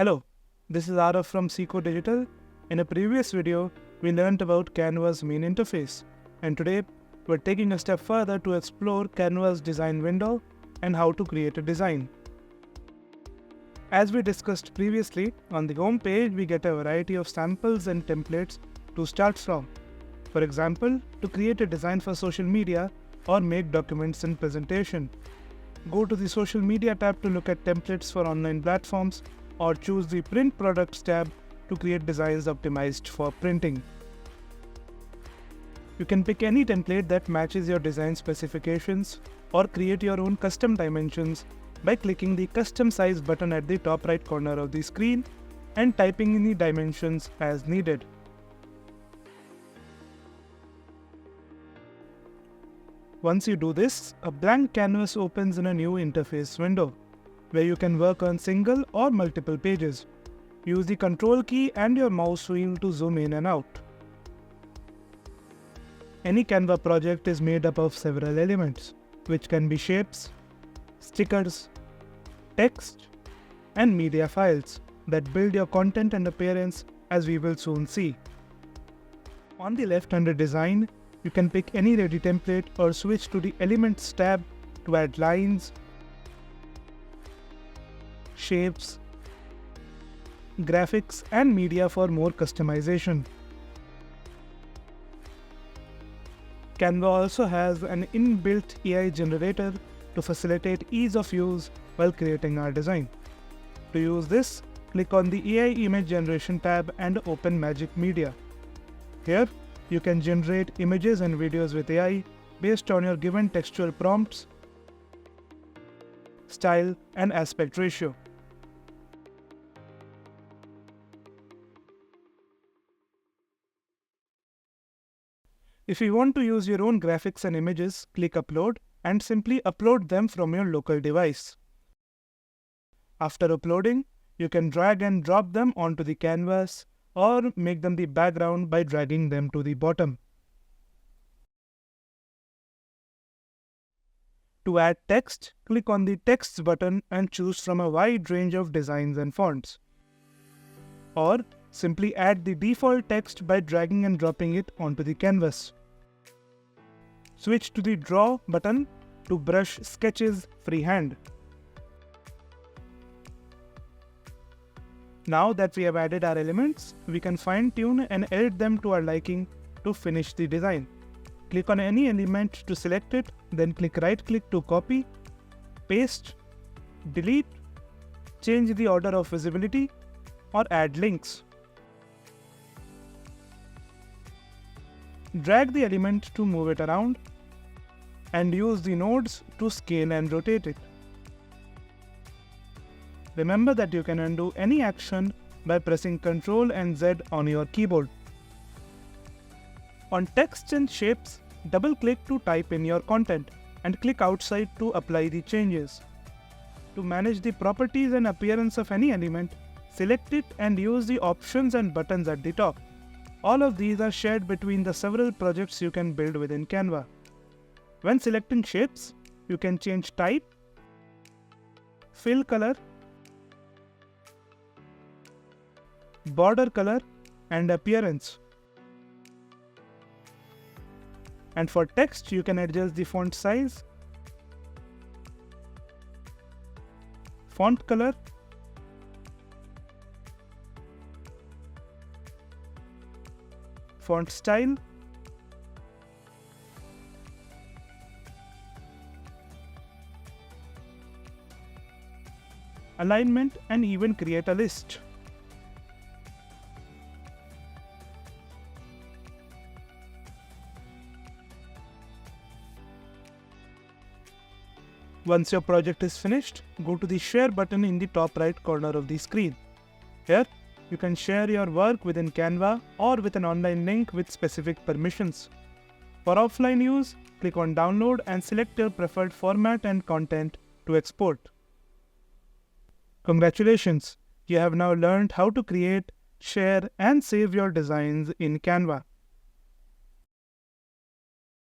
Hello, this is Arav from Seekho.Digital. In a previous video, we learned about Canva's main interface, and today we're taking a step further to explore Canva's design window and how to create a design. As we discussed previously, on the home page we get a variety of samples and templates to start from. For example, to create a design for social media or make documents and presentation. Go to the social media tab to look at templates for online platforms, or choose the Print Products tab to create designs optimized for printing. You can pick any template that matches your design specifications or create your own custom dimensions by clicking the Custom Size button at the top right corner of the screen and typing in the dimensions as needed. Once you do this, a blank canvas opens in a new interface window, where you can work on single or multiple pages. Use the Control key and your mouse wheel to zoom in and out. Any Canva project is made up of several elements, which can be shapes, stickers, text, and media files that build your content and appearance, as we will soon see. On the left under Design, you can pick any ready template or switch to the Elements tab to add lines, shapes, graphics, and media for more customization. Canva also has an inbuilt AI generator to facilitate ease of use while creating our design. To use this, click on the AI Image Generation tab and open Magic Media. Here, you can generate images and videos with AI based on your given textual prompts, style, and aspect ratio. If you want to use your own graphics and images, click Upload and simply upload them from your local device. After uploading, you can drag and drop them onto the canvas or make them the background by dragging them to the bottom. To add text, click on the Text button and choose from a wide range of designs and fonts. Or simply add the default text by dragging and dropping it onto the canvas. Switch to the Draw button to brush sketches freehand. Now that we have added our elements, we can fine-tune and edit them to our liking to finish the design. Click on any element to select it, then click right-click to copy, paste, delete, change the order of visibility, or add links. Drag the element to move it around, and use the nodes to scale and rotate it. Remember that you can undo any action by pressing Ctrl and Z on your keyboard. On text and shapes, double-click to type in your content and click outside to apply the changes. To manage the properties and appearance of any element, select it and use the options and buttons at the top. All of these are shared between the several projects you can build within Canva. When selecting shapes, you can change type, fill color, border color, and appearance. And for text, you can adjust the font size, font color, font style, alignment, and even create a list. Once your project is finished, go to the Share button in the top right corner of the screen. Here, you can share your work within Canva or with an online link with specific permissions. For offline use, click on Download and select your preferred format and content to export. Congratulations! You have now learned how to create, share, and save your designs in Canva.